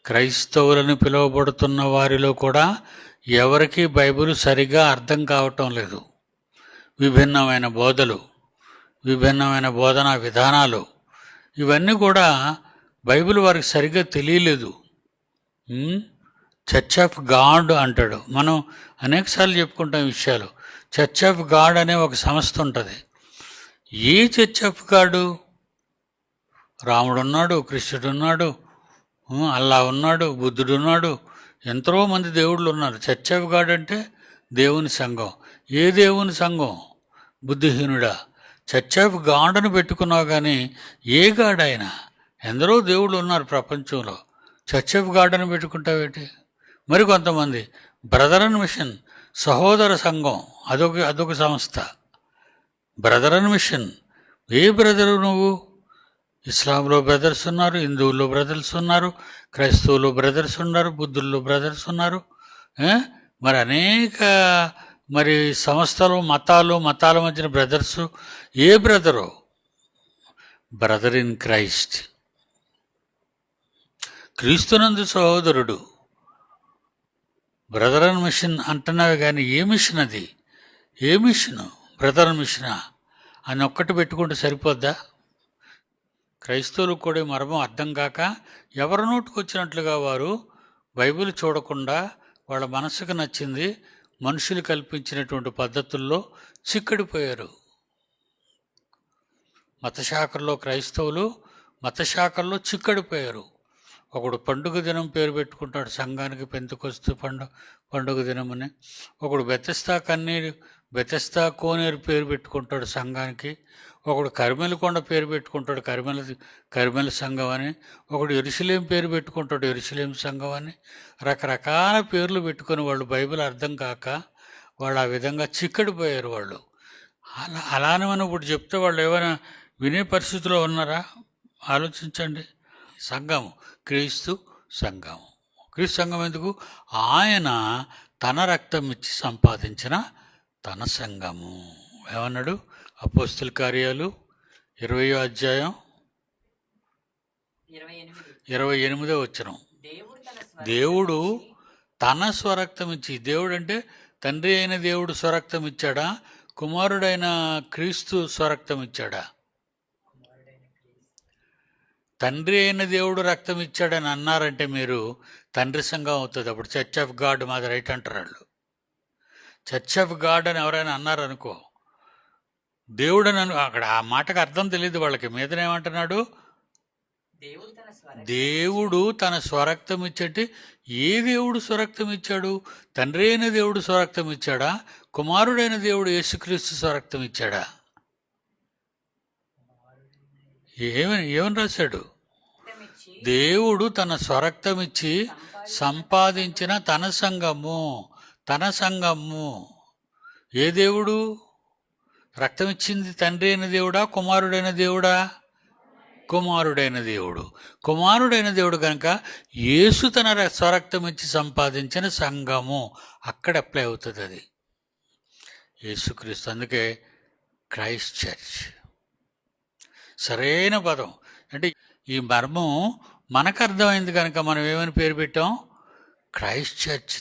క్రైస్తవులని పిలువబడుతున్న వారిలో కూడా ఎవరికీ బైబిల్ సరిగా అర్థం కావటం లేదు. విభిన్నమైన బోధలు, విభిన్నమైన బోధనా విధానాలు, ఇవన్నీ కూడా బైబిల్ వారికి సరిగ్గా తెలియలేదు. చర్చ్ ఆఫ్ గాడ్ అంటాడు. మనం అనేకసార్లు చెప్పుకుంటాం విషయాలు. చర్చ్ ఆఫ్ గాడ్ అనే ఒక సంస్థ ఉంటుంది. ఏ చర్చ్ ఆఫ్ గాడు? రాముడు ఉన్నాడు, కృష్ణుడు ఉన్నాడు, అల్లా ఉన్నాడు, బుద్ధుడు ఉన్నాడు, ఎంతోమంది దేవుళ్ళు ఉన్నారు. చర్చ్ ఆఫ్ గాడ్ అంటే దేవుని సంఘం. ఏ దేవుని సంఘం? బుద్ధిహీనుడా? చర్చ్ ఆఫ్ గాడ్ అని పెట్టుకున్నావు కానీ ఏ గాడ్ అయినా? ఎందరో దేవుళ్ళు ఉన్నారు ప్రపంచంలో. చర్చ్ ఆఫ్ గాడ్ అని పెట్టుకుంటావేంటి? మరి కొంతమంది బ్రదర్ అండ్ మిషన్, సహోదర సంఘం, అదొక సంస్థ. Brother and mission. ఏ బ్రదరు నువ్వు? ఇస్లాంలో బ్రదర్స్ ఉన్నారు, హిందువుల్లో బ్రదర్స్ ఉన్నారు, క్రైస్తవులు బ్రదర్స్ ఉన్నారు, బుద్ధుల్లో బ్రదర్స్ ఉన్నారు. మరి అనేక సంస్థలు, మతాల మధ్యన brothers. A brother? Brother in Christ, క్రీస్తునందు సహోదరుడు. బ్రదర్ అండ్ మిషన్ అంటున్నావే కానీ ఏ మిషన్ అది? ఏ మిషను? బ్రదర్ మిషనా అని ఒక్కటి పెట్టుకుంటే సరిపోద్దా? క్రైస్తవులకు కూడా మర్మం అర్థం కాక ఎవరి నోటుకు వచ్చినట్లుగా వారు బైబిల్ చూడకుండా వాళ్ళ మనసుకు నచ్చింది మనుషులు కల్పించినటువంటి పద్ధతుల్లో చిక్కడిపోయారు. మతశాఖల్లో క్రైస్తవులు మతశాఖల్లో చిక్కడిపోయారు. ఒకడు పండుగ దినం పేరు పెట్టుకుంటాడు సంఘానికి, పెంతెకొస్తు పండుగ దినమని. ఒకడు బెతెస్దా కోనేరు పేరు పెట్టుకుంటాడు సంఘానికి. ఒకడు కరిమెలకొండ పేరు పెట్టుకుంటాడు కరిమెల సంఘం అని. ఒకడు యెరూషలేం పేరు పెట్టుకుంటాడు యెరూషలేం సంఘం అని. రకరకాల పేర్లు పెట్టుకొని వాళ్ళు బైబిల్ అర్థం కాక వాళ్ళు ఆ విధంగా చిక్కడిపోయారు. వాళ్ళు అలానే మనం ఇప్పుడు చెప్తే వాళ్ళు ఏమైనా వినే పరిస్థితిలో ఉన్నారా? ఆలోచించండి. సంఘము క్రీస్తు సంఘం. క్రీస్తు సంఘం ఎందుకు? ఆయన తన రక్తం ఇచ్చి సంపాదించిన తన సంఘము. ఏమన్నాడు? అపోస్తుల కార్యాలు 20వ అధ్యాయం 28వ వచనం. దేవుడు తన స్వరక్తం ఇచ్చి, దేవుడు అంటే తండ్రి అయిన దేవుడు స్వరక్తం ఇచ్చాడా? కుమారుడైన క్రీస్తు స్వరక్తం ఇచ్చాడా? తండ్రి అయిన దేవుడు రక్తం ఇచ్చాడని అన్నారంటే మీరు తండ్రి సంఘం అవుతుంది. అప్పుడు చర్చ్ ఆఫ్ గాడ్ మాది రైట్ అంటారు వాళ్ళు. చర్చ్ ఆఫ్ గాడ్ అని ఎవరైనా అన్నారనుకో, దేవుడు అని అక్కడ ఆ మాటకు అర్థం తెలియదు వాళ్ళకి. మీదనేమంటున్నాడు? దేవుడు తన స్వరక్తం ఇచ్చేటి. ఏ దేవుడు స్వరక్తం ఇచ్చాడు? తండ్రి అయిన దేవుడు స్వరక్తం ఇచ్చాడా? కుమారుడైన దేవుడు యేసుక్రీస్తు స్వరక్తం ఇచ్చాడా? ఏమని రాశాడు? దేవుడు తన స్వరక్తం ఇచ్చి సంపాదించిన తన సంఘము. ఏ దేవుడు రక్తం ఇచ్చింది? తండ్రి అయిన దేవుడా? కుమారుడైన దేవుడా? కుమారుడైన దేవుడు. కుమారుడైన దేవుడు కనుక యేసు తన స్వరక్తం ఇచ్చి సంపాదించిన సంఘము. అక్కడ అప్లై అవుతుంది అది యేసుక్రీస్తు. అందుకే క్రైస్ట్ చర్చ్ సరైన పదం. అంటే ఈ మర్మం మనకు అర్థమైంది కనుక మనం ఏమని పేరు పెట్టాం? Christ church.